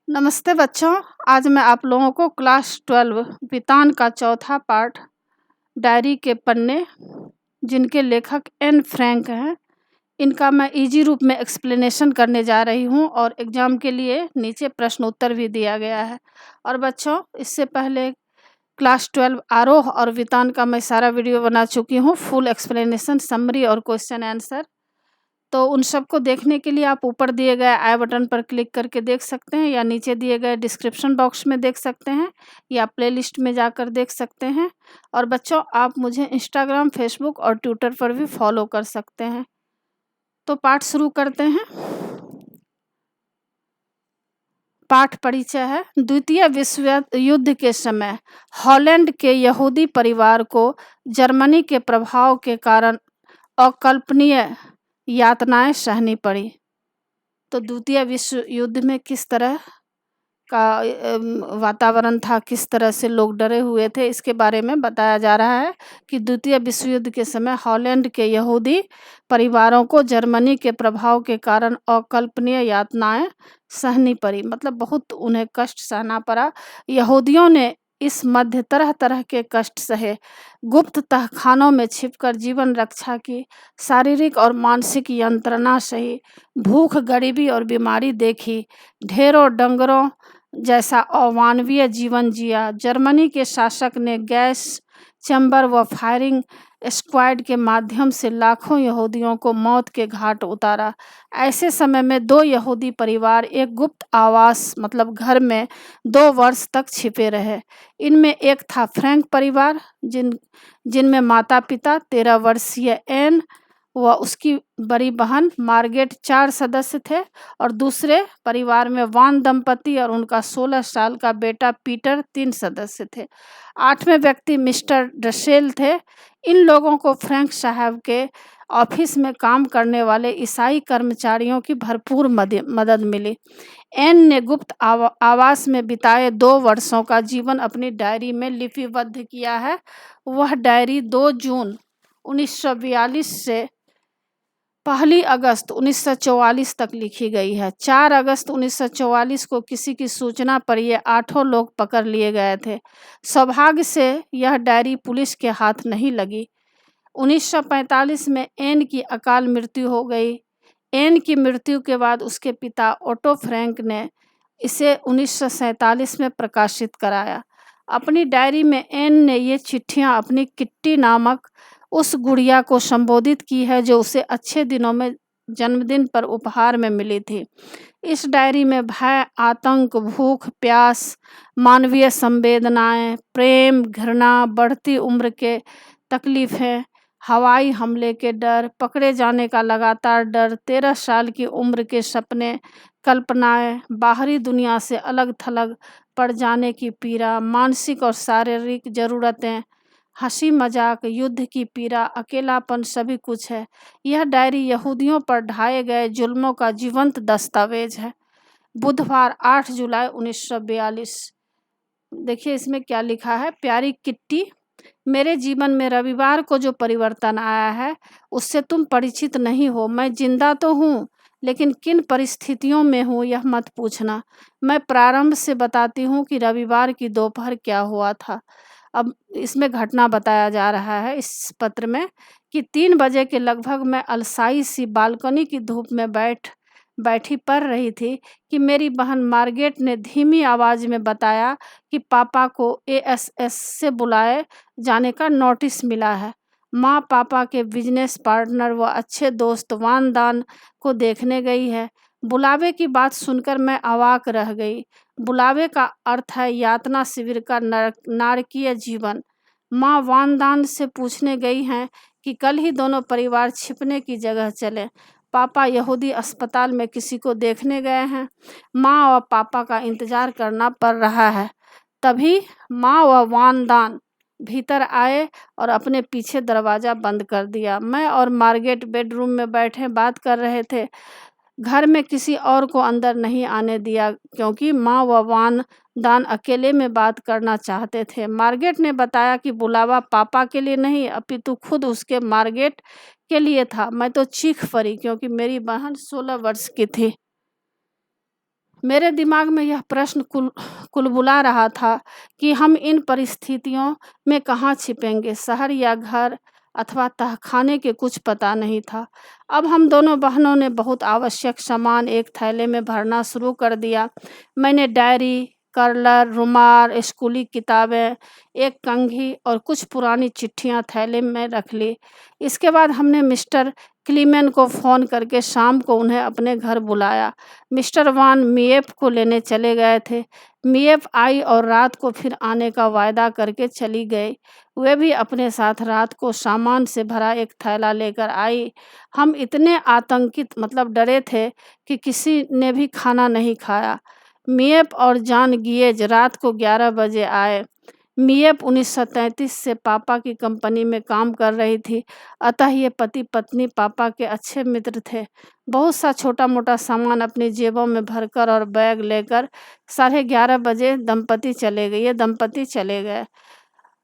नमस्ते बच्चों। आज मैं आप लोगों को क्लास 12 वितान का चौथा पार्ट डायरी के पन्ने, जिनके लेखक एन फ्रैंक हैं, इनका मैं इजी रूप में एक्सप्लेनेशन करने जा रही हूं और एग्ज़ाम के लिए नीचे प्रश्न उत्तर भी दिया गया है। और बच्चों, इससे पहले क्लास 12 आरोह और वितान का मैं सारा वीडियो बना चुकी हूं, फुल एक्सप्लेनेशन, समरी और क्वेश्चन आंसर। तो उन सबको देखने के लिए आप ऊपर दिए गए आई बटन पर क्लिक करके देख सकते हैं, या नीचे दिए गए डिस्क्रिप्शन बॉक्स में देख सकते हैं, या प्लेलिस्ट में जाकर देख सकते हैं। और बच्चों, आप मुझे इंस्टाग्राम, फेसबुक और ट्विटर पर भी फॉलो कर सकते हैं। तो पाठ शुरू करते हैं। पाठ परिचय है। द्वितीय विश्व युद्ध के समय हॉलैंड के यहूदी परिवार को जर्मनी के प्रभाव के कारण अकल्पनीय यातनाएं सहनी पड़ी। तो द्वितीय विश्व युद्ध में किस तरह का वातावरण था, किस तरह से लोग डरे हुए थे, इसके बारे में बताया जा रहा है कि द्वितीय विश्व युद्ध के समय हॉलैंड के यहूदी परिवारों को जर्मनी के प्रभाव के कारण अकल्पनीय यातनाएं सहनी पड़ी, मतलब बहुत उन्हें कष्ट सहना पड़ा। यहूदियों ने इस मध्य तरह तरह के कष्ट सहे, गुप्त तहखानों में छिपकर जीवन रक्षा की, शारीरिक और मानसिक यंत्रणा सही, भूख, गरीबी और बीमारी देखी, ढेरों डंगरों जैसा अमानवीय जीवन जिया। जर्मनी के शासक ने गैस चैम्बर व फायरिंग स्क्वाड के माध्यम से लाखों यहूदियों को मौत के घाट उतारा। ऐसे समय में दो यहूदी परिवार एक गुप्त आवास, मतलब घर में 2 वर्ष तक छिपे रहे। इनमें एक था फ्रैंक परिवार, जिनमें माता पिता, 13 वर्षीय एन व उसकी बड़ी बहन मार्गेट 4 सदस्य थे, और दूसरे परिवार में वान दंपति और उनका 16 साल का बेटा पीटर 3 सदस्य थे। 8वें व्यक्ति मिस्टर डसेल थे। इन लोगों को फ्रैंक साहब के ऑफिस में काम करने वाले ईसाई कर्मचारियों की भरपूर मदद मिली। एन ने गुप्त आवास में बिताए 2 वर्षों का जीवन अपनी डायरी में लिपिबद्ध किया है। वह डायरी 2 जून 1942 से 1 अगस्त 1944 तक लिखी गई है। 4 अगस्त 1944 को किसी की सूचना पर ये 8 लोग पकड़ लिए गए थे। सौभाग्य से यह डायरी पुलिस के हाथ नहीं लगी। 1945 में एन की अकाल मृत्यु हो गई। एन की मृत्यु के बाद उसके पिता ओटो फ्रैंक ने इसे 1947 में प्रकाशित कराया। अपनी डायरी में एन ने ये चिट्ठियाँ अपनी किट्टी नामक उस गुड़िया को संबोधित की है जो उसे अच्छे दिनों में जन्मदिन पर उपहार में मिली थी। इस डायरी में भय, आतंक, भूख, प्यास, मानवीय संवेदनाएं, प्रेम, घृणा, बढ़ती उम्र के तकलीफ़ें, हवाई हमले के डर, पकड़े जाने का लगातार डर, 13 साल की उम्र के सपने, कल्पनाएं, बाहरी दुनिया से अलग थलग पड़ जाने की पीड़ा, मानसिक और शारीरिक ज़रूरतें, हंसी मजाक, युद्ध की पीड़ा, अकेलापन, सभी कुछ है। यह डायरी यहूदियों पर ढाए गए जुल्मों का जीवंत दस्तावेज है। बुधवार 8 जुलाई 1942। देखिए इसमें क्या लिखा है। प्यारी किट्टी, मेरे जीवन में रविवार को जो परिवर्तन आया है उससे तुम परिचित नहीं हो। मैं जिंदा तो हूँ, लेकिन किन परिस्थितियों में हूँ यह मत पूछना। मैं प्रारंभ से बताती हूँ कि रविवार की दोपहर क्या हुआ था। अब इसमें घटना बताया जा रहा है इस पत्र में कि 3 बजे के लगभग मैं अलसाई सी बालकनी की धूप में बैठी पढ़ रही थी कि मेरी बहन मार्गेट ने धीमी आवाज़ में बताया कि पापा को एएसएस से बुलाए जाने का नोटिस मिला है। माँ पापा के बिजनेस पार्टनर व अच्छे दोस्त वान दान को देखने गई है। बुलावे की बात सुनकर मैं अवाक रह गई। बुलावे का अर्थ है यातना शिविर का नारकीय जीवन। माँ वान दान से पूछने गई हैं कि कल ही दोनों परिवार छिपने की जगह चले। पापा यहूदी अस्पताल में किसी को देखने गए हैं। माँ और पापा का इंतजार करना पड़ रहा है। तभी माँ व वानदान भीतर आए और अपने पीछे दरवाज़ा बंद कर दिया। मैं और मार्गेट बेडरूम में बैठे बात कर रहे थे। घर में किसी और को अंदर नहीं आने दिया क्योंकि माँ व वानदान अकेले में बात करना चाहते थे। मार्गेट ने बताया कि बुलावा पापा के लिए नहीं अपितु खुद उसके मार्गेट के लिए था। मैं तो चीख पड़ी क्योंकि मेरी बहन 16 वर्ष की थी। मेरे दिमाग में यह प्रश्न कुलबुला रहा था कि हम इन परिस्थितियों में कहाँ छिपेंगे, शहर या घर अथवा तहखाने के कुछ पता नहीं था। अब हम दोनों बहनों ने बहुत आवश्यक सामान एक थैले में भरना शुरू कर दिया। मैंने डायरी, कलर, रुमाल, स्कूली किताबें, एक कंघी और कुछ पुरानी चिट्ठियाँ थैले में रख ली। इसके बाद हमने मिस्टर क्लीमेन को फ़ोन करके शाम को उन्हें अपने घर बुलाया। मिस्टर वान मिएफ को लेने चले गए थे। मिएफ आई और रात को फिर आने का वायदा करके चली गई। वे भी अपने साथ रात को सामान से भरा एक थैला लेकर आई। हम इतने आतंकित मतलब डरे थे कि किसी ने भी खाना नहीं खाया। मिएफ और जॉन गिएज रात को 11 बजे आए। मिएफ 1933 से पापा की कंपनी में काम कर रही थी, अतः ये पति पत्नी पापा के अच्छे मित्र थे। बहुत सा छोटा मोटा सामान अपनी जेबों में भरकर और बैग लेकर 11:30 बजे ये दंपति चले गए।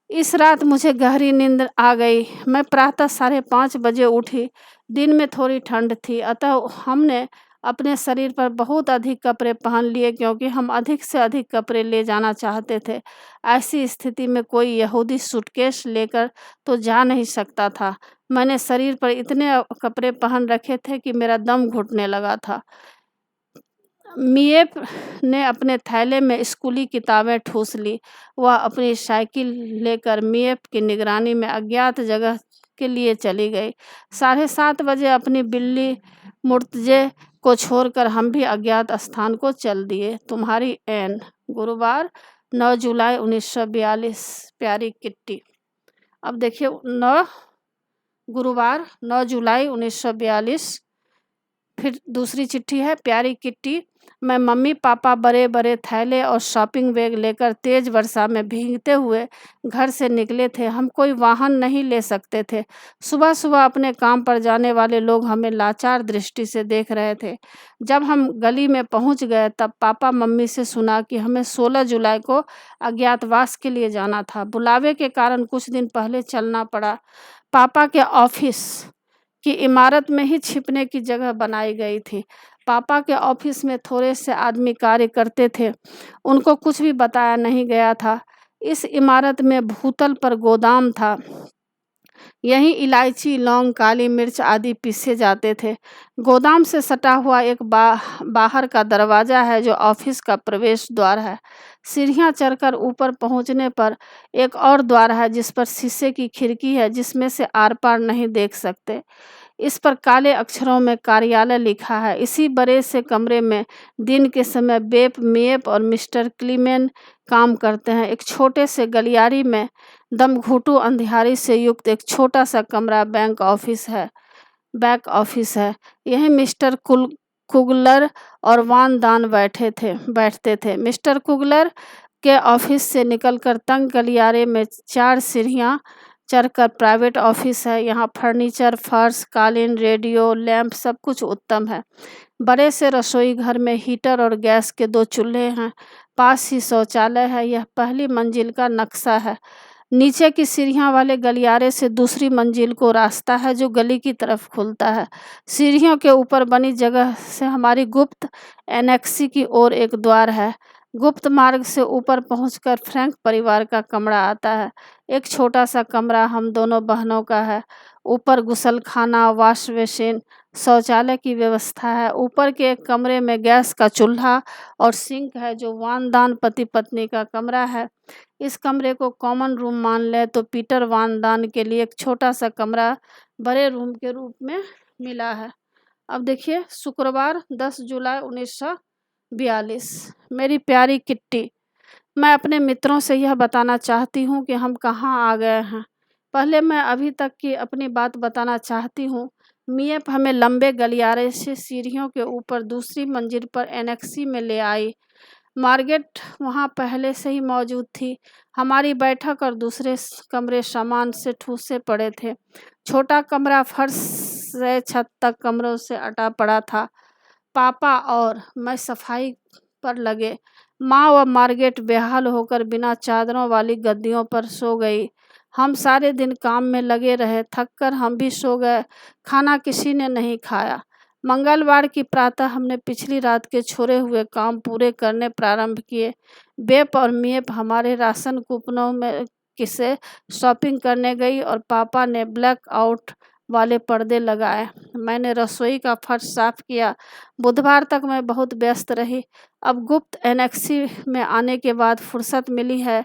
इस रात मुझे गहरी नींद आ गई। मैं प्रातः 5:30 बजे उठी। दिन में थोड़ी ठंड थी, अतः हमने अपने शरीर पर बहुत अधिक कपड़े पहन लिए क्योंकि हम अधिक से अधिक कपड़े ले जाना चाहते थे। ऐसी स्थिति में कोई यहूदी सूटकेस लेकर तो जा नहीं सकता था। मैंने शरीर पर इतने कपड़े पहन रखे थे कि मेरा दम घुटने लगा था। मिएफ ने अपने थैले में स्कूली किताबें ठूस ली। वह अपनी साइकिल लेकर मिएफ की निगरानी में अज्ञात जगह के लिए चली गई। 7:30 बजे अपनी बिल्ली मुर्तजे को छोड़कर हम भी अज्ञात स्थान को चल दिए। तुम्हारी एन। गुरुवार 9 जुलाई 1942। प्यारी किट्टी। अब देखिए गुरुवार 9 जुलाई 1942। फिर दूसरी चिट्ठी है। प्यारी किट्टी, मैं मम्मी पापा बड़े बड़े थैले और शॉपिंग बैग लेकर तेज वर्षा में भीगते हुए घर से निकले थे। हम कोई वाहन नहीं ले सकते थे। सुबह सुबह अपने काम पर जाने वाले लोग हमें लाचार दृष्टि से देख रहे थे। जब हम गली में पहुंच गए तब पापा मम्मी से सुना कि हमें 16 जुलाई को अज्ञातवास के लिए जाना था। बुलावे के कारण कुछ दिन पहले चलना पड़ा। पापा के ऑफिस की इमारत में ही छिपने की जगह बनाई गई थी। पापा के ऑफिस में थोड़े से आदमी कार्य करते थे। उनको कुछ भी बताया नहीं गया था। इस इमारत में भूतल पर गोदाम था। यहीं इलायची, लौंग, काली मिर्च आदि पीसे जाते थे। गोदाम से सटा हुआ एक बाहर का दरवाज़ा है जो ऑफिस का प्रवेश द्वार है। सीढ़ियाँ चढ़कर ऊपर पहुँचने पर एक और द्वार है जिस पर शीशे की खिड़की है जिसमें से आर पार नहीं देख सकते। इस पर काले अक्षरों में कार्यालय लिखा है। इसी बड़े से कमरे में दिन के समय मिएफ और मिस्टर क्लीमेन काम करते हैं। एक छोटे से गलियारी में दमघुटू अंधियारी से युक्त एक छोटा सा कमरा बैक ऑफिस है। यही मिस्टर कुगलर और वान दान बैठते थे। मिस्टर कुगलर के ऑफिस से निकलकर तंग गलियारे में 4 सीढ़ियाँ चढ़कर प्राइवेट ऑफिस है। यहाँ फर्नीचर, फर्श, कालीन, रेडियो, लैंप सब कुछ उत्तम है। बड़े से रसोई घर में हीटर और गैस के 2 चूल्हे हैं। पास ही शौचालय है। यह पहली मंजिल का नक्शा है। नीचे की सीढ़ियाँ वाले गलियारे से दूसरी मंजिल को रास्ता है जो गली की तरफ खुलता है। सीढ़ियों के ऊपर बनी जगह से हमारी गुप्त एनेक्सी की ओर एक द्वार है। गुप्त मार्ग से ऊपर पहुंचकर फ्रैंक परिवार का कमरा आता है। एक छोटा सा कमरा हम दोनों बहनों का है। ऊपर गुसलखाना, वॉश बेसिन, शौचालय की व्यवस्था है। ऊपर के एक कमरे में गैस का चूल्हा और सिंक है जो वान दान पति पत्नी का कमरा है। इस कमरे को कॉमन रूम मान ले तो पीटर वान दान के लिए एक छोटा सा कमरा बड़े रूम के रूप में मिला है। अब देखिए शुक्रवार 10 जुलाई 1942। मेरी प्यारी किट्टी, मैं अपने मित्रों से यह बताना चाहती हूँ कि हम कहाँ आ गए हैं। पहले मैं अभी तक की अपनी बात बताना चाहती हूँ। मिएफ हमें लंबे गलियारे से सीढ़ियों के ऊपर दूसरी मंजिल पर एनेक्सी में ले आई। मार्गेट वहाँ पहले से ही मौजूद थी। हमारी बैठक और दूसरे कमरे सामान से ठूसे पड़े थे। छोटा कमरा फर्श से छत तक कमरों से अटा पड़ा था। पापा और मैं सफाई पर लगे। माँ व मार्गेट बेहाल होकर बिना चादरों वाली गद्दियों पर सो गई। हम सारे दिन काम में लगे रहे। थक कर हम भी सो गए। खाना किसी ने नहीं खाया। मंगलवार की प्रातः हमने पिछली रात के छोड़े हुए काम पूरे करने प्रारंभ किए। बेप और मियप हमारे राशन कूपनों में किसे शॉपिंग करने गई और पापा ने ब्लैक आउट वाले पर्दे लगाए। मैंने रसोई का फर्श साफ किया। बुधवार तक मैं बहुत व्यस्त रही। अब गुप्त एनेक्सी में आने के बाद फुर्सत मिली है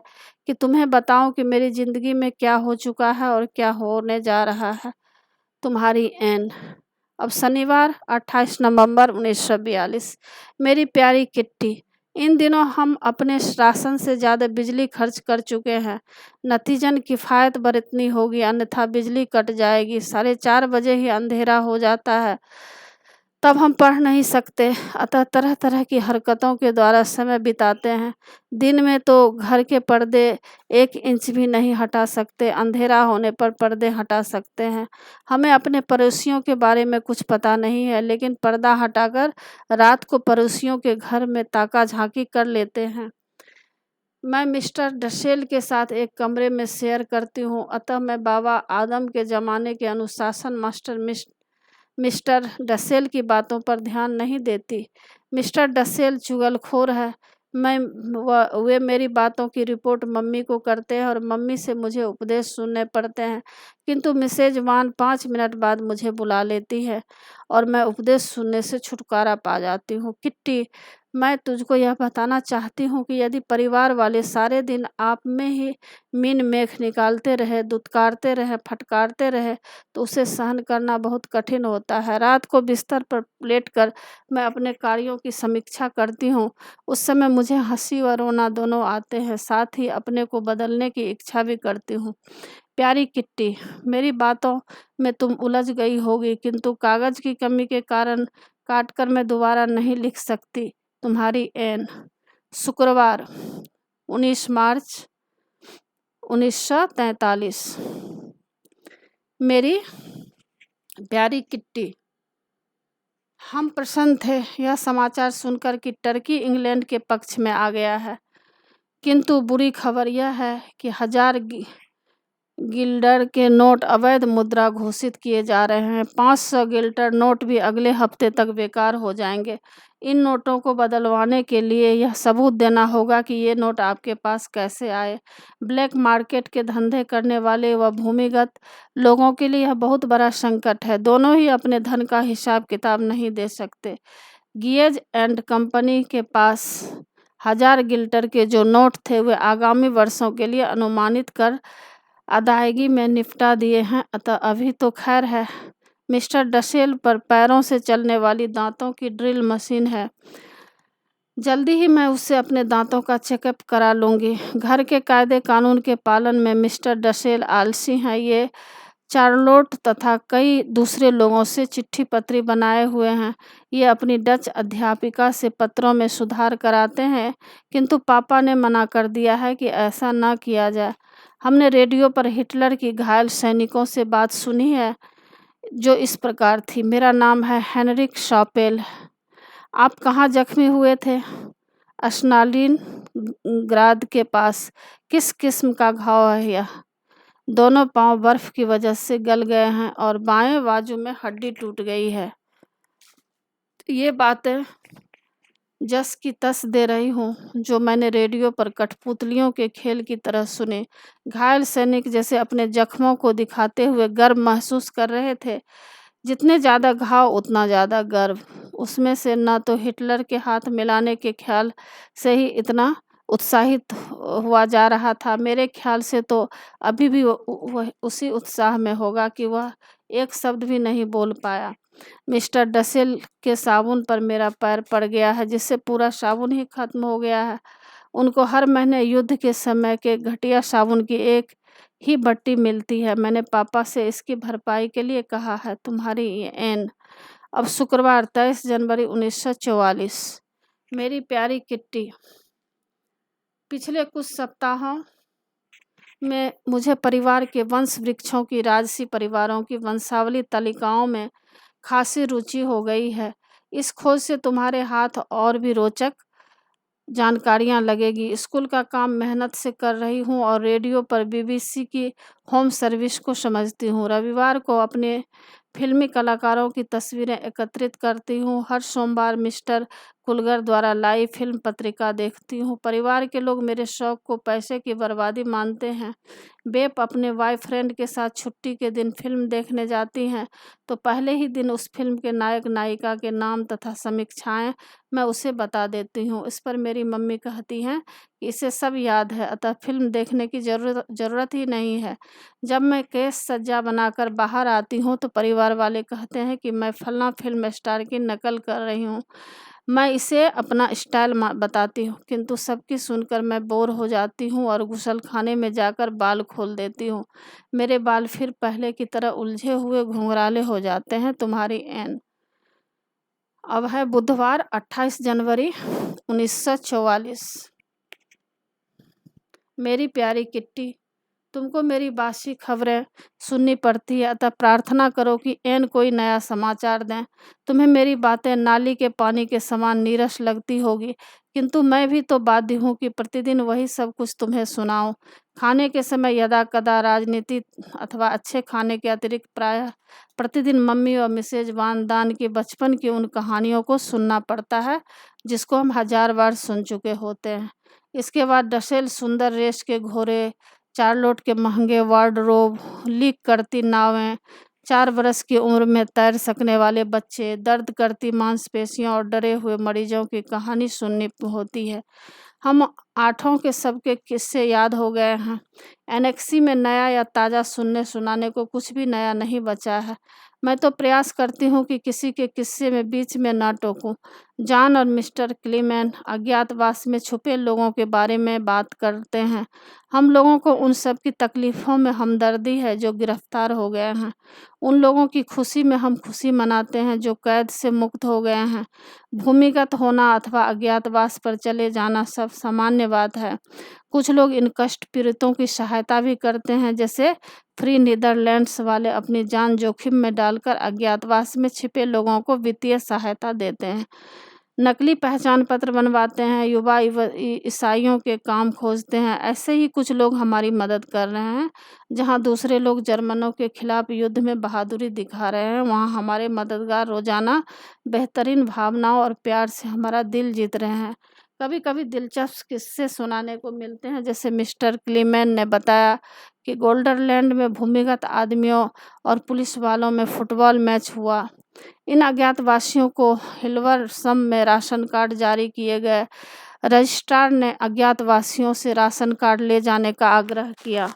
कि तुम्हें बताऊं कि मेरी ज़िंदगी में क्या हो चुका है और क्या होने जा रहा है। तुम्हारी एन। अब शनिवार 28 नवंबर 1942। मेरी प्यारी किट्टी, इन दिनों हम अपने राशन से ज़्यादा बिजली खर्च कर चुके हैं। नतीजन किफ़ायत बरतनी होगी, अन्यथा बिजली कट जाएगी। 4:30 बजे ही अंधेरा हो जाता है, तब हम पढ़ नहीं सकते, अतः तरह तरह की हरकतों के द्वारा समय बिताते हैं। दिन में तो घर के पर्दे 1 इंच भी नहीं हटा सकते, अंधेरा होने पर पर्दे हटा सकते हैं। हमें अपने पड़ोसियों के बारे में कुछ पता नहीं है, लेकिन पर्दा हटाकर रात को पड़ोसियों के घर में ताका झांकी कर लेते हैं। मैं मिस्टर डसेल के साथ एक कमरे में शेयर करती हूँ, अतः मैं बाबा आदम के ज़माने के अनुशासन मास्टर मिस्टर डसेल की बातों पर ध्यान नहीं देती। मिस्टर डसेल चुगलखोर है। वे मेरी बातों की रिपोर्ट मम्मी को करते हैं और मम्मी से मुझे उपदेश सुनने पड़ते हैं, किंतु मिसेज वान 5 मिनट बाद मुझे बुला लेती है और मैं उपदेश सुनने से छुटकारा पा जाती हूँ। किट्टी, मैं तुझको यह बताना चाहती हूँ कि यदि परिवार वाले सारे दिन आप में ही मीन मेख निकालते रहे, दुत्कारते रहे, फटकारते रहे, तो उसे सहन करना बहुत कठिन होता है। रात को बिस्तर पर लेटकर मैं अपने कार्यों की समीक्षा करती हूँ। उस समय मुझे हंसी व रोना दोनों आते हैं, साथ ही अपने को बदलने की इच्छा भी करती हूँ। प्यारी किट्टी, मेरी बातों में तुम उलझ गई होगी, किंतु कागज़ की कमी के कारण काटकर मैं दोबारा नहीं लिख सकती। तुम्हारी एन। शुक्रवार 19 मार्च 1943। मेरी प्यारी किट्टी, हम प्रसन्न थे यह समाचार सुनकर कि टर्की इंग्लैंड के पक्ष में आ गया है, किंतु बुरी खबर यह है कि 1000 गिल्डर के नोट अवैध मुद्रा घोषित किए जा रहे हैं। 500 गिल्डर नोट भी अगले हफ्ते तक बेकार हो जाएंगे। इन नोटों को बदलवाने के लिए यह सबूत देना होगा कि ये नोट आपके पास कैसे आए। ब्लैक मार्केट के धंधे करने वाले व भूमिगत लोगों के लिए यह बहुत बड़ा संकट है। दोनों ही अपने धन का हिसाब किताब नहीं दे सकते। गियज एंड कंपनी के पास 1000 गिल्डर के जो नोट थे वे आगामी वर्षों के लिए अनुमानित कर अदायगी में निपटा दिए हैं, अतः अभी तो खैर है। मिस्टर डसेल पर पैरों से चलने वाली दांतों की ड्रिल मशीन है। जल्दी ही मैं उससे अपने दांतों का चेकअप करा लूँगी। घर के कायदे कानून के पालन में मिस्टर डसेल आलसी हैं। ये चार्लोट तथा कई दूसरे लोगों से चिट्ठी पत्री बनाए हुए हैं। ये अपनी डच अध्यापिका से पत्रों में सुधार कराते हैं, किंतु पापा ने मना कर दिया है कि ऐसा न किया जाए। हमने रेडियो पर हिटलर की घायल सैनिकों से बात सुनी है, जो इस प्रकार थी। मेरा नाम है हेनरिक शॉपेल। आप कहाँ जख्मी हुए थे? स्टालिन ग्राद के पास। किस किस्म का घाव है यह? दोनों पांव बर्फ की वजह से गल गए हैं और बाएं बाजू में हड्डी टूट गई है। ये बातें जस की तस दे रही हूँ, जो मैंने रेडियो पर कठपुतलियों के खेल की तरह सुने। घायल सैनिक जैसे अपने जख्मों को दिखाते हुए गर्व महसूस कर रहे थे। जितने ज़्यादा घाव उतना ज़्यादा गर्व। उसमें से न तो हिटलर के हाथ मिलाने के ख्याल से ही इतना उत्साहित हुआ जा रहा था। मेरे ख्याल से तो अभी भी वह उसी उत्साह में होगा कि वह एक शब्द भी नहीं बोल पाया। मिस्टर डसेल के साबुन पर मेरा पैर पड़ गया है, जिससे पूरा साबुन ही खत्म हो गया है। उनको हर महीने युद्ध के समय के घटिया साबुन की एक ही बट्टी मिलती है। मैंने पापा से इसकी भरपाई के लिए कहा है। तुम्हारी एन। अब शुक्रवार 23 जनवरी 1944। मेरी प्यारी किट्टी, पिछले कुछ सप्ताहों में मुझे परिवार के वंश वृक्षों की राजसी परिवारों की वंशावली तालिकाओं में खासी रुचि हो गई है। इस खोज से तुम्हारे हाथ और भी रोचक जानकारियां लगेगी। स्कूल का काम मेहनत से कर रही हूँ और रेडियो पर बीबीसी की होम सर्विस को समझती हूँ। रविवार को अपने फिल्मी कलाकारों की तस्वीरें एकत्रित करती हूँ। हर सोमवार मिस्टर कुलगर द्वारा लाइव फिल्म पत्रिका देखती हूँ। परिवार के लोग मेरे शौक को पैसे की बर्बादी मानते हैं। बेप अपने बॉयफ्रेंड के साथ छुट्टी के दिन फिल्म देखने जाती हैं तो पहले ही दिन उस फिल्म के नायक नायिका के नाम तथा समीक्षाएं मैं उसे बता देती हूँ। इस पर मेरी मम्मी कहती हैं कि इसे सब याद है, अतः फिल्म देखने की ज़रूरत ही नहीं है। जब मैं केस सज्जा बनाकर बाहर आती हूँ तो परिवार वाले कहते हैं कि मैं फलां फिल्म स्टार की नकल कर रही हूँ। मैं इसे अपना स्टाइल बताती हूँ, किंतु सबकी सुनकर मैं बोर हो जाती हूँ और गुसलखाने में जाकर बाल खोल देती हूँ। मेरे बाल फिर पहले की तरह उलझे हुए घुंघराले हो जाते हैं। तुम्हारी एन। अब है बुधवार 28 जनवरी 1944। मेरी प्यारी किट्टी, तुमको मेरी बासी खबरें सुननी पड़ती है, अतः प्रार्थना करो कि एन कोई नया समाचार दें। तुम्हें मेरी बातें नाली के पानी के समान नीरस लगती होगी, किंतु मैं भी तो बाध्य हूँ कि प्रतिदिन वही सब कुछ तुम्हें सुनाऊं। खाने के समय यदा कदा राजनीति अथवा अच्छे खाने के अतिरिक्त प्रायः प्रतिदिन मम्मी और मिसेज वान दान की बचपन की उन कहानियों को सुनना पड़ता है जिसको हम 1000 बार सुन चुके होते हैं। इसके बाद डसेल सुंदर रेस के घोड़े, चार्लोट के महंगे वार्डरोब, लीक करती नावें, 4 बरस की उम्र में तैर सकने वाले बच्चे, दर्द करती मांसपेशियों और डरे हुए मरीजों की कहानी सुननी होती है। हम आठों के सबके किस्से याद हो गए हैं। एनेक्सी में नया या ताज़ा सुनने सुनाने को कुछ भी नया नहीं बचा है। मैं तो प्रयास करती हूँ कि किसी के किस्से में बीच में ना टोकूं। जॉन और मिस्टर क्लीमेन अज्ञातवास में छुपे लोगों के बारे में बात करते हैं। हम लोगों को उन सब की तकलीफ़ों में हमदर्दी है जो गिरफ्तार हो गए हैं। उन लोगों की खुशी में हम खुशी मनाते हैं जो कैद से मुक्त हो गए हैं। भूमिगत होना अथवा अज्ञातवास पर चले जाना सब सामान्य बात है। कुछ लोग इन कष्ट पीड़ितों की सहायता भी करते हैं, जैसे फ्री नीदरलैंड्स वाले अपनी जान जोखिम में डालकर अज्ञातवास में छिपे लोगों को वित्तीय सहायता देते हैं। नकली पहचान पत्र बनवाते हैं, युवा ईसाइयों के काम खोजते हैं। ऐसे ही कुछ लोग हमारी मदद कर रहे हैं। जहां दूसरे लोग जर्मनों के खिलाफ युद्ध में बहादुरी दिखा रहे हैं, वहां हमारे मददगार रोजाना बेहतरीन भावनाओं और प्यार से हमारा दिल जीत रहे हैं। कभी कभी दिलचस्प किस्से सुनाने को मिलते हैं, जैसे मिस्टर क्लीमेन ने बताया कि गोल्डरलैंड में भूमिगत आदमियों और पुलिस वालों में फुटबॉल मैच हुआ। इन अज्ञातवासियों को हिल्वरसम में राशन कार्ड जारी किए गए। रजिस्ट्रार ने अज्ञातवासियों से राशन कार्ड ले जाने का आग्रह किया।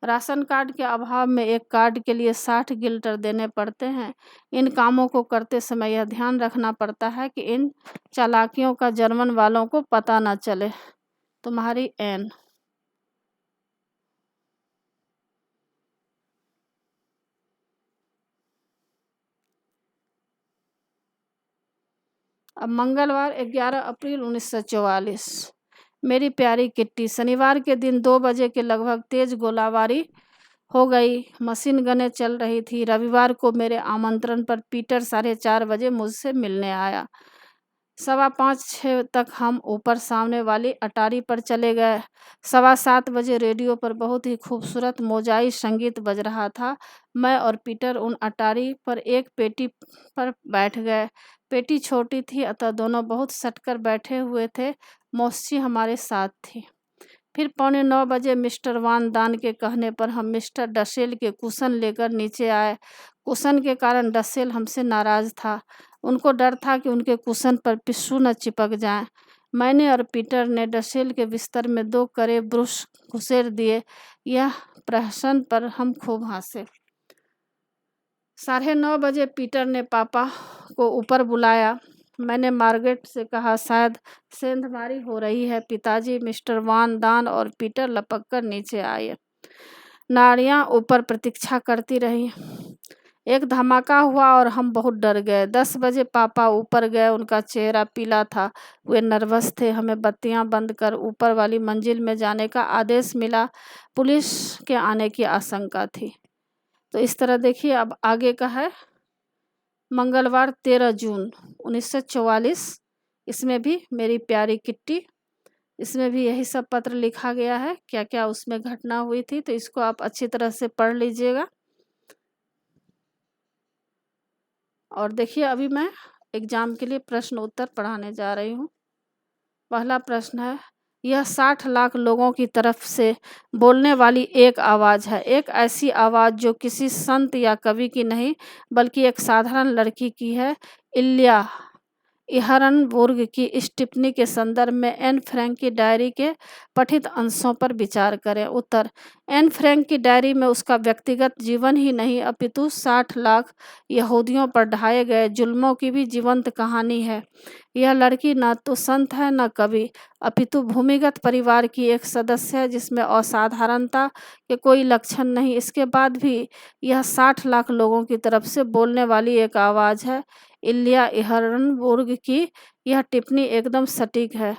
राशन कार्ड के अभाव में एक कार्ड के लिए 60 गिल्टर देने पड़ते हैं। इन कामों को करते समय यह ध्यान रखना पड़ता है कि इन चालाकियों का जर्मन वालों को पता न चले। तुम्हारी एन। अब मंगलवार 11 अप्रैल 1944। मेरी प्यारी किट्टी, शनिवार के दिन 2 बजे के लगभग तेज गोलाबारी हो गई। मशीन गनें चल रही थी। रविवार को मेरे आमंत्रण पर पीटर 4:30 बजे मुझसे मिलने आया। 5:15-6 तक हम ऊपर सामने वाली अटारी पर चले गए। 7:15 बजे रेडियो पर बहुत ही खूबसूरत मोजाई संगीत बज रहा था। मैं और पीटर उन अटारी पर एक पेटी पर बैठ गए। पेटी छोटी थी, अतः दोनों बहुत सटकर बैठे हुए थे। मौसी हमारे साथ थी। फिर 8:45 बजे मिस्टर वान दान के कहने पर हम मिस्टर डसेल के कुशन लेकर नीचे आए। कुशन के कारण डसेल हमसे नाराज था। उनको डर था कि उनके कुशन पर पिस्सू न चिपक जाएं। मैंने और पीटर ने डसेल के बिस्तर में 2 कड़े ब्रुश घुसेड़ दिए। यह प्रहसन पर हम खूब हंसे। 9:30 बजे पीटर ने पापा को ऊपर बुलाया। मैंने मार्गरेट से कहा, शायद सेंधमारी हो रही है। पिताजी, मिस्टर वान दान और पीटर लपक कर नीचे आए। नाड़ियाँ ऊपर प्रतीक्षा करती रही। एक धमाका हुआ और हम बहुत डर गए। 10 बजे पापा ऊपर गए। उनका चेहरा पीला था। वे नर्वस थे। हमें बत्तियां बंद कर ऊपर वाली मंजिल में जाने का आदेश मिला। पुलिस के आने की आशंका थी। तो इस तरह देखिए, अब आगे का है मंगलवार 13 जून 1944। इसमें भी मेरी प्यारी किट्टी, इसमें भी यही सब पत्र लिखा गया है, क्या क्या उसमें घटना हुई थी। तो इसको आप अच्छी तरह से पढ़ लीजिएगा। और देखिए अभी मैं एग्जाम के लिए प्रश्न उत्तर पढ़ाने जा रही हूँ। पहला प्रश्न है, यह 60 लाख लोगों की तरफ से बोलने वाली एक आवाज़ है। एक ऐसी आवाज़ जो किसी संत या कवि की नहीं बल्कि एक साधारण लड़की की है। इल्या इहरनबुर्ग की इस टिप्पणी के संदर्भ में एन फ्रैंक की डायरी के पठित अंशों पर विचार करें। उत्तर, एन फ्रैंक की डायरी में उसका व्यक्तिगत जीवन ही नहीं अपितु 60 लाख यहूदियों पर ढाए गए जुल्मों की भी जीवंत कहानी है। यह लड़की न तो संत है न कवि, अपितु भूमिगत परिवार की एक सदस्य है जिसमें असाधारणता के कोई लक्षण नहीं। इसके बाद भी यह 60 लाख लोगों की तरफ से बोलने वाली एक आवाज़ है। इल्या इहरनबुर्ग की यह टिप्पणी एकदम सटीक है।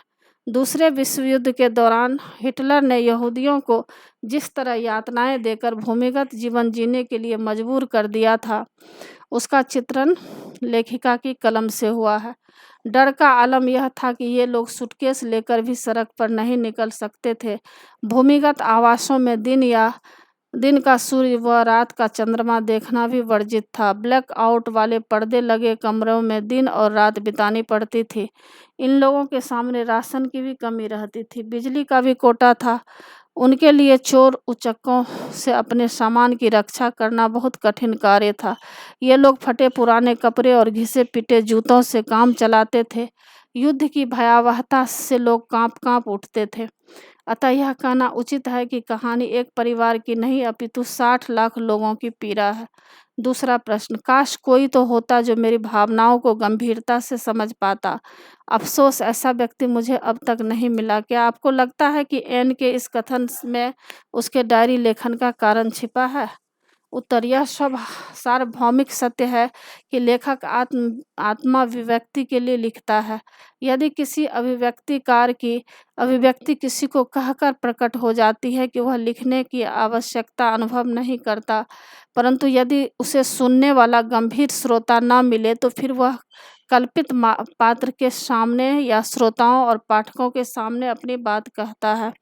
दूसरे विश्व युद्ध के दौरान हिटलर ने यहूदियों को जिस तरह यातनाएं देकर भूमिगत जीवन जीने के लिए मजबूर कर दिया था, उसका चित्रण लेखिका की कलम से हुआ है। डर का आलम यह था कि ये लोग सूटकेस लेकर भी सड़क पर नहीं निकल सकते थे। भूमिगत आवासों में दिन का सूर्य व रात का चंद्रमा देखना भी वर्जित था। ब्लैक आउट वाले पर्दे लगे कमरों में दिन और रात बितानी पड़ती थी। इन लोगों के सामने राशन की भी कमी रहती थी, बिजली का भी कोटा था। उनके लिए चोर उचक्कों से अपने सामान की रक्षा करना बहुत कठिन कार्य था। ये लोग फटे पुराने कपड़े और घिसे पिटे जूतों से काम चलाते थे। युद्ध की भयावहता से लोग कांप कांप उठते थे। अतः यह कहना उचित है कि कहानी एक परिवार की नहीं अपितु 60 लाख लोगों की पीड़ा है। दूसरा प्रश्न, काश कोई तो होता जो मेरी भावनाओं को गंभीरता से समझ पाता। अफसोस ऐसा व्यक्ति मुझे अब तक नहीं मिला। क्या आपको लगता है कि एन के इस कथन में उसके डायरी लेखन का कारण छिपा है? उत्तर, यह सब सार्वभौमिक सत्य है कि लेखक आत्मा अभिव्यक्ति के लिए लिखता है। यदि किसी अभिव्यक्तिकार की अभिव्यक्ति किसी को कहकर प्रकट हो जाती है कि वह लिखने की आवश्यकता अनुभव नहीं करता, परंतु यदि उसे सुनने वाला गंभीर श्रोता न मिले तो फिर वह कल्पित पात्र के सामने या श्रोताओं और पाठकों के सामने अपनी बात कहता है।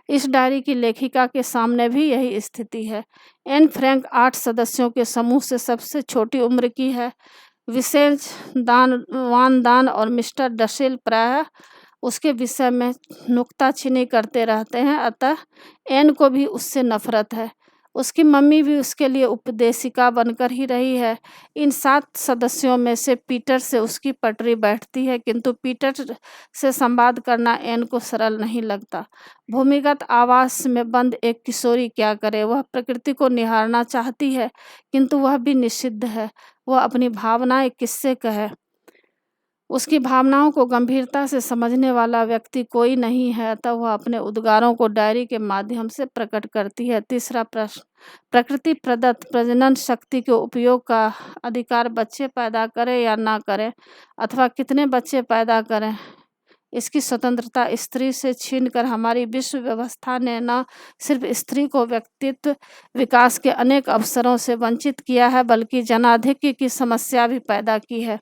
इस डायरी की लेखिका के सामने भी यही स्थिति है। एन फ्रैंक 8 सदस्यों के समूह से सबसे छोटी उम्र की है। विशेष वान दान और मिस्टर डसेल प्रायः उसके विषय में नुक्ताचीनी करते रहते हैं, अतः एन को भी उससे नफरत है। उसकी मम्मी भी उसके लिए उपदेशिका बनकर ही रही है। इन 7 सदस्यों में से पीटर से उसकी पटरी बैठती है, किंतु पीटर से संवाद करना एन को सरल नहीं लगता। भूमिगत आवास में बंद एक किशोरी क्या करे? वह प्रकृति को निहारना चाहती है, किंतु वह भी निषिद्ध है। वह अपनी भावनाएं किससे कहे? उसकी भावनाओं को गंभीरता से समझने वाला व्यक्ति कोई नहीं है, अतः वह अपने उद्गारों को डायरी के माध्यम से प्रकट करती है। तीसरा प्रश्न, प्रकृति प्रदत्त प्रजनन शक्ति के उपयोग का अधिकार बच्चे पैदा करें या ना करें, अथवा कितने बच्चे पैदा करें, इसकी स्वतंत्रता स्त्री से छीनकर हमारी विश्व व्यवस्था ने न सिर्फ स्त्री को व्यक्तित्व विकास के अनेक अवसरों से वंचित किया है, बल्कि जनाधिक्य की समस्या भी पैदा की है।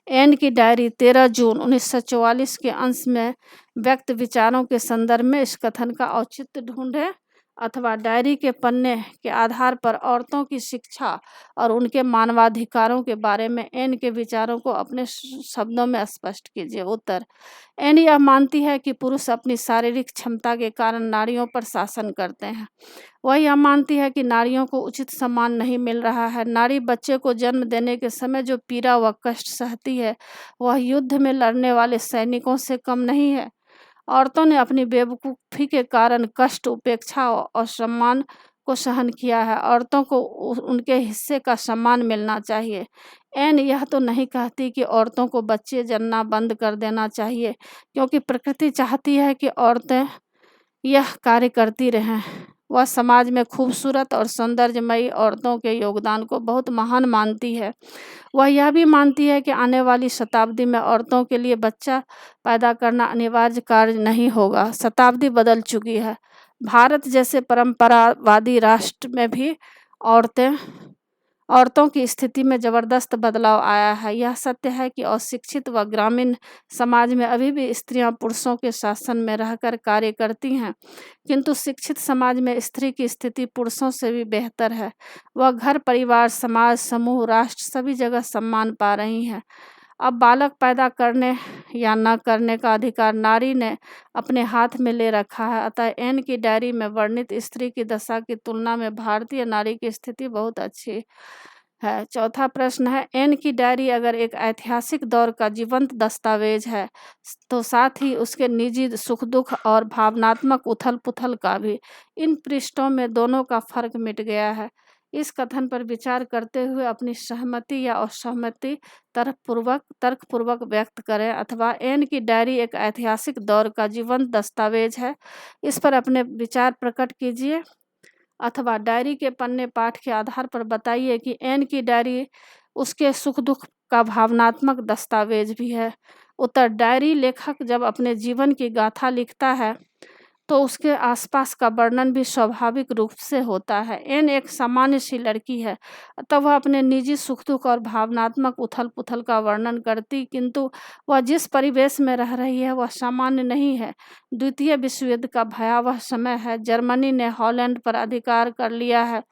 एन की डायरी 13 जून 1944 के अंश में व्यक्त विचारों के संदर्भ में इस कथन का औचित्य ढूंढें, अथवा डायरी के पन्ने के आधार पर औरतों की शिक्षा और उनके मानवाधिकारों के बारे में एन के विचारों को अपने शब्दों में स्पष्ट कीजिए। उत्तर, एन यह मानती है कि पुरुष अपनी शारीरिक क्षमता के कारण नारियों पर शासन करते हैं। वह यह मानती है कि नारियों को उचित सम्मान नहीं मिल रहा है। नारी बच्चे को जन्म देने के समय जो पीड़ा व कष्ट सहती है, वह युद्ध में लड़ने वाले सैनिकों से कम नहीं है। औरतों ने अपनी बेवकूफ़ी के कारण कष्ट, उपेक्षा और सम्मान को सहन किया है। औरतों को उनके हिस्से का सम्मान मिलना चाहिए। एन यह तो नहीं कहती कि औरतों को बच्चे जन्ना बंद कर देना चाहिए, क्योंकि प्रकृति चाहती है कि औरतें यह कार्य करती रहें। वह समाज में खूबसूरत और सौंदर्यमयी औरतों के योगदान को बहुत महान मानती है। वह यह भी मानती है कि आने वाली शताब्दी में औरतों के लिए बच्चा पैदा करना अनिवार्य कार्य नहीं होगा। शताब्दी बदल चुकी है। भारत जैसे परंपरावादी राष्ट्र में भी औरतें औरतों की स्थिति में ज़बरदस्त बदलाव आया है। यह सत्य है कि अशिक्षित व ग्रामीण समाज में अभी भी स्त्रियां पुरुषों के शासन में रहकर कार्य करती हैं, किंतु शिक्षित समाज में स्त्री की स्थिति पुरुषों से भी बेहतर है। वह घर, परिवार, समाज, समूह, राष्ट्र सभी जगह सम्मान पा रही हैं। अब बालक पैदा करने या न करने का अधिकार नारी ने अपने हाथ में ले रखा है। अतः एन की डायरी में वर्णित स्त्री की दशा की तुलना में भारतीय नारी की स्थिति बहुत अच्छी है। चौथा प्रश्न है, एन की डायरी अगर एक ऐतिहासिक दौर का जीवंत दस्तावेज है तो साथ ही उसके निजी सुख दुख और भावनात्मक उथल पुथल का भी। इन पृष्ठों में दोनों का फर्क मिट गया है। इस कथन पर विचार करते हुए अपनी सहमति या असहमति तर्कपूर्वक व्यक्त करें। अथवा एन की डायरी एक ऐतिहासिक दौर का जीवंत दस्तावेज है, इस पर अपने विचार प्रकट कीजिए। अथवा डायरी के पन्ने पाठ के आधार पर बताइए कि एन की डायरी उसके सुख दुख का भावनात्मक दस्तावेज भी है। उत्तर, डायरी लेखक जब अपने जीवन की गाथा लिखता है तो उसके आसपास का वर्णन भी स्वाभाविक रूप से होता है। एन एक सामान्य सी लड़की है, अतः वह अपने निजी सुख दुख और भावनात्मक उथल पुथल का वर्णन करती, किंतु वह जिस परिवेश में रह रही है वह सामान्य नहीं है। द्वितीय विश्व युद्ध का भयावह समय है। जर्मनी ने हॉलैंड पर अधिकार कर लिया है।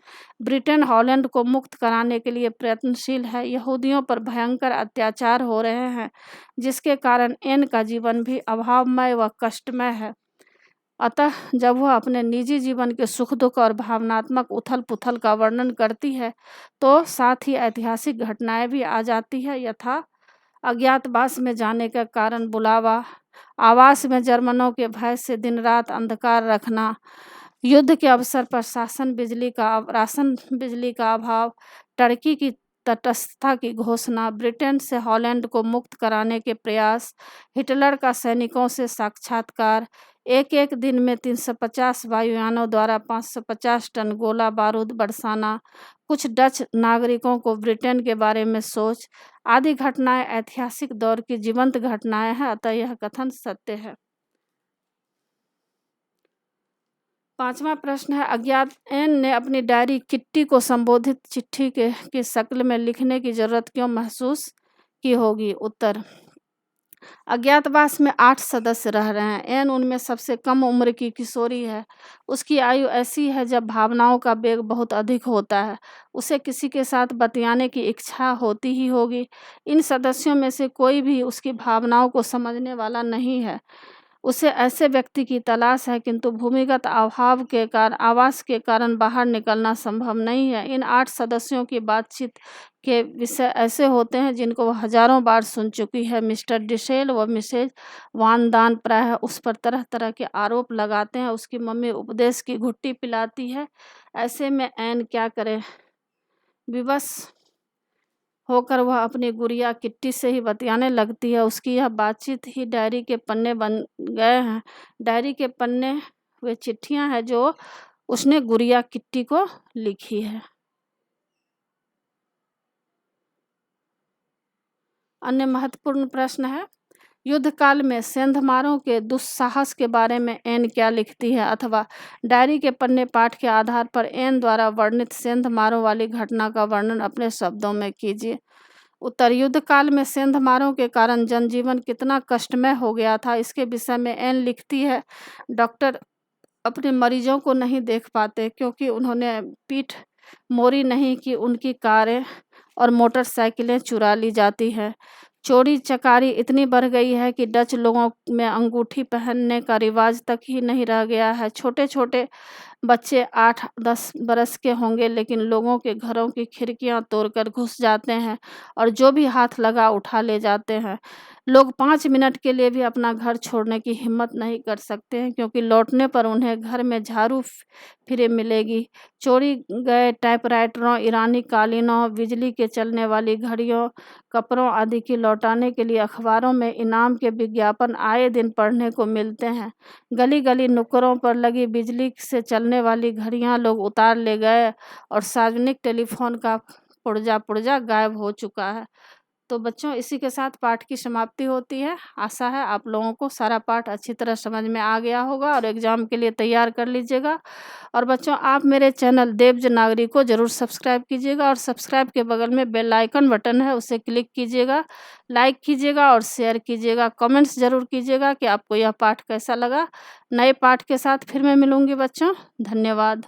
ब्रिटेन हॉलैंड को मुक्त कराने के लिए प्रयत्नशील है। यहूदियों पर भयंकर अत्याचार हो रहे हैं, जिसके कारण एन का जीवन भी अभावमय व कष्टमय है। अतः जब वह अपने निजी जीवन के सुख दुख और भावनात्मक उथल पुथल का वर्णन करती है तो साथ ही ऐतिहासिक घटनाएं भी आ जाती है, यथा अज्ञातवास में जाने का कारण बुलावा, आवास में जर्मनों के भय से दिन रात अंधकार रखना, युद्ध के अवसर पर राशन बिजली का अभाव, टर्की की तटस्थता की घोषणा, ब्रिटेन से हॉलैंड को मुक्त कराने के प्रयास, हिटलर का सैनिकों से साक्षात्कार, एक एक दिन में 350 वायुयानों द्वारा 550 टन गोला बारूद बरसाना, कुछ डच नागरिकों को ब्रिटेन के बारे में सोच आदि घटनाएं ऐतिहासिक दौर की जीवंत घटनाएं हैं। अतः यह कथन सत्य है। पांचवा प्रश्न है, अज्ञात एन ने अपनी डायरी किट्टी को संबोधित चिट्ठी की शक्ल में लिखने की जरूरत क्यों महसूस की होगी? उत्तर, अज्ञातवास में 8 सदस्य रह रहे हैं। एन उनमें सबसे कम उम्र की किशोरी है। उसकी आयु ऐसी है जब भावनाओं का वेग बहुत अधिक होता है। उसे किसी के साथ बतियाने की इच्छा होती ही होगी। इन सदस्यों में से कोई भी उसकी भावनाओं को समझने वाला नहीं है। उसे ऐसे व्यक्ति की तलाश है, किंतु भूमिगत आवास के कारण बाहर निकलना संभव नहीं है। इन 8 सदस्यों की बातचीत के विषय ऐसे होते हैं जिनको वह हजारों बार सुन चुकी है। मिस्टर डिशेल व मिसेज वान दान प्रायः उस पर तरह तरह के आरोप लगाते हैं। उसकी मम्मी उपदेश की घुट्टी पिलाती है। ऐसे में एन क्या करे? विवश होकर वह अपनी गुड़िया किट्टी से ही बतियाने लगती है। उसकी यह बातचीत ही डायरी के पन्ने बन गए हैं। डायरी के पन्ने वे चिट्ठियां हैं जो उसने गुड़िया किट्टी को लिखी है। अन्य महत्वपूर्ण प्रश्न है, युद्ध काल में सेंधमारों के दुस्साहस के बारे में एन क्या लिखती है? अथवा डायरी के पन्ने पाठ के आधार पर एन द्वारा वर्णित सेंधमारों वाली घटना का वर्णन अपने शब्दों में कीजिए। उत्तर, युद्ध काल में सेंधमारों के कारण जनजीवन कितना कष्टमय हो गया था, इसके विषय में एन लिखती है, डॉक्टर अपने मरीजों को नहीं देख पाते क्योंकि उन्होंने पीठ मोड़ी नहीं कि उनकी कारें और मोटरसाइकिलें चुरा ली जाती है। चोरी चकारी इतनी बढ़ गई है कि डच लोगों में अंगूठी पहनने का रिवाज तक ही नहीं रह गया है। छोटे छोटे बच्चे 8-10 बरस के होंगे, लेकिन लोगों के घरों की खिड़कियां तोड़कर घुस जाते हैं और जो भी हाथ लगा उठा ले जाते हैं। लोग 5 मिनट के लिए भी अपना घर छोड़ने की हिम्मत नहीं कर सकते हैं, क्योंकि लौटने पर उन्हें घर में झाड़ू फिरे मिलेगी। चोरी गए टाइपराइटरों, ईरानी कालीनों, बिजली के चलने वाली घड़ियों, कपड़ों आदि की लौटाने के लिए अखबारों में इनाम के विज्ञापन आए दिन पढ़ने को मिलते हैं। गली गली नुक्करों पर लगी बिजली से चलने वाली घड़ियां लोग उतार ले गए और सार्वजनिक टेलीफोन का पुर्जा गायब हो चुका है। तो बच्चों इसी के साथ पाठ की समाप्ति होती है। आशा है आप लोगों को सारा पाठ अच्छी तरह समझ में आ गया होगा और एग्ज़ाम के लिए तैयार कर लीजिएगा। और बच्चों आप मेरे चैनल देवज नागरी को ज़रूर सब्सक्राइब कीजिएगा और सब्सक्राइब के बगल में बेल आइकन बटन है, उसे क्लिक कीजिएगा, लाइक कीजिएगा और शेयर कीजिएगा। कमेंट्स ज़रूर कीजिएगा कि आपको यह पाठ कैसा लगा। नए पाठ के साथ फिर मैं मिलूँगी बच्चों। धन्यवाद।